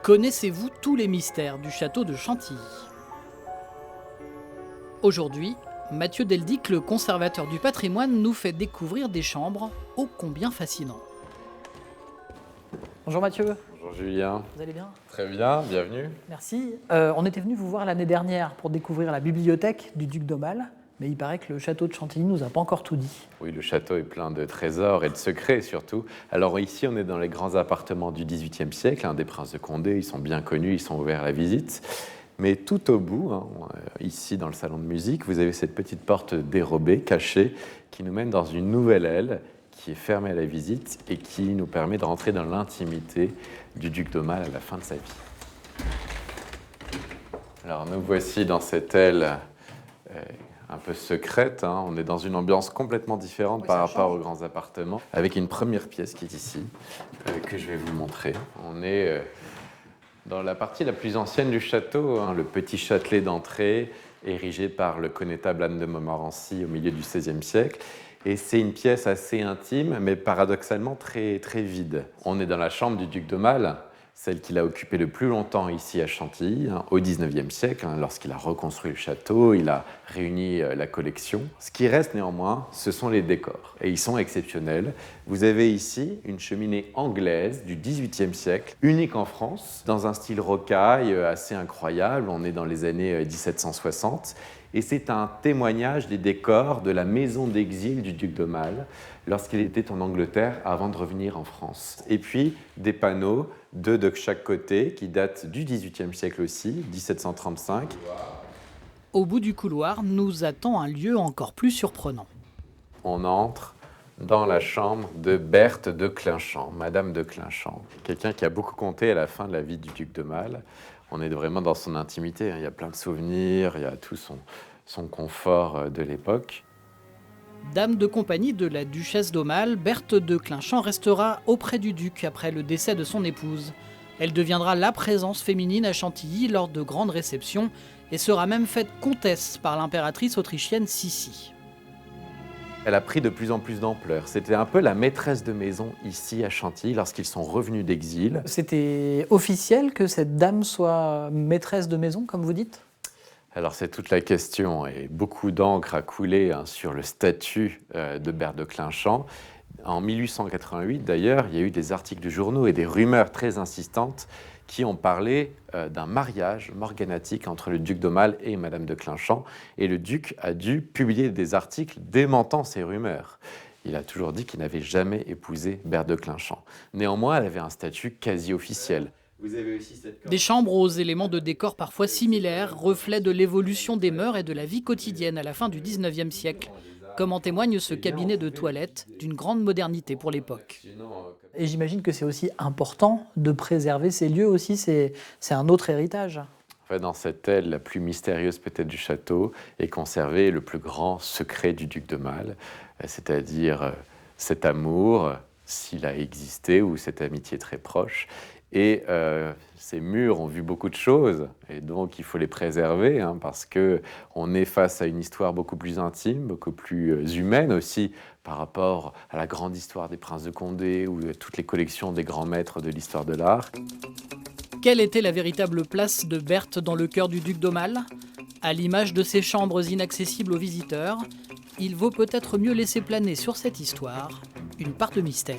Connaissez-vous tous les mystères du château de Chantilly? Aujourd'hui, Mathieu Deldic, le conservateur du patrimoine, nous fait découvrir des chambres ô combien fascinantes. Bonjour Mathieu, Bonjour Julien. vous allez bien? Très bien, bienvenue. Merci. On était venu vous voir l'année dernière pour découvrir la bibliothèque du duc d'Aumale, mais il paraît que le château de Chantilly nous a pas encore tout dit. Oui, le château est plein de trésors et de secrets surtout. Alors ici, on est dans les grands appartements du XVIIIe siècle, des princes de Condé. Ils sont bien connus, ils sont ouverts à la visite. Mais tout au bout, ici dans le salon de musique, vous avez cette petite porte dérobée, cachée, qui nous mène dans une nouvelle aile qui est fermée à la visite et qui nous permet de rentrer dans l'intimité du duc d'Aumale à la fin de sa vie. Alors nous voici dans cette aile un peu secrète. On est dans une ambiance complètement différente par rapport aux grands appartements, avec une première pièce qui est ici, que je vais vous montrer. On est dans la partie la plus ancienne du château, le petit châtelet d'entrée, érigé par le connétable Anne de Montmorency au milieu du XVIe siècle. Et c'est une pièce assez intime, mais paradoxalement très, très vide. On est dans la chambre du duc d'Aumale, celle qu'il a occupée le plus longtemps ici à Chantilly, au XIXe siècle, lorsqu'il a reconstruit le château, il a réuni la collection. Ce qui reste néanmoins, ce sont les décors, et ils sont exceptionnels. Vous avez ici une cheminée anglaise du XVIIIe siècle, unique en France, dans un style rocaille assez incroyable. On est dans les années 1760, et c'est un témoignage des décors de la maison d'exil du duc d'Aumale lorsqu'il était en Angleterre avant de revenir en France. Et puis des panneaux, deux de chaque côté, qui datent du XVIIIe siècle aussi, 1735. Au bout du couloir, nous attend un lieu encore plus surprenant. On entre dans la chambre de Berthe de Clinchamp, Madame de Clinchamp, quelqu'un qui a beaucoup compté à la fin de la vie du duc d'Aumale. On est vraiment dans son intimité, il y a plein de souvenirs, il y a tout son confort de l'époque. Dame de compagnie de la duchesse d'Aumale, Berthe de Clinchamp restera auprès du duc après le décès de son épouse. Elle deviendra la présence féminine à Chantilly lors de grandes réceptions et sera même faite comtesse par l'impératrice autrichienne Sissi. Elle a pris de plus en plus d'ampleur. C'était un peu la maîtresse de maison ici à Chantilly lorsqu'ils sont revenus d'exil. C'était officiel que cette dame soit maîtresse de maison, comme vous dites ? Alors c'est toute la question, et beaucoup d'encre a coulé sur le statut de Berthe de Clinchamp. En 1888, d'ailleurs, il y a eu des articles de journaux et des rumeurs très insistantes qui ont parlé d'un mariage morganatique entre le duc d'Aumale et Madame de Clinchamp. Et le duc a dû publier des articles démentant ces rumeurs. Il a toujours dit qu'il n'avait jamais épousé Berthe de Clinchamp. Néanmoins, elle avait un statut quasi officiel. Vous avez aussi des chambres aux éléments de décor parfois similaires, reflet de l'évolution des mœurs et de la vie quotidienne à la fin du XIXe siècle, comme en témoigne ce cabinet de toilette d'une grande modernité pour l'époque. Et j'imagine que c'est aussi important de préserver ces lieux aussi, c'est un autre héritage. En fait, dans cette aile la plus mystérieuse peut-être du château est conservé le plus grand secret du duc d'Aumale, c'est-à-dire cet amour, s'il a existé, ou cette amitié très proche. Et ces murs ont vu beaucoup de choses, et donc il faut les préserver, parce qu'on est face à une histoire beaucoup plus intime, beaucoup plus humaine aussi, par rapport à la grande histoire des princes de Condé ou toutes les collections des grands maîtres de l'histoire de l'art. Quelle était la véritable place de Berthe dans le cœur du duc d'Aumale ? À l'image de ces chambres inaccessibles aux visiteurs, il vaut peut-être mieux laisser planer sur cette histoire une part de mystère.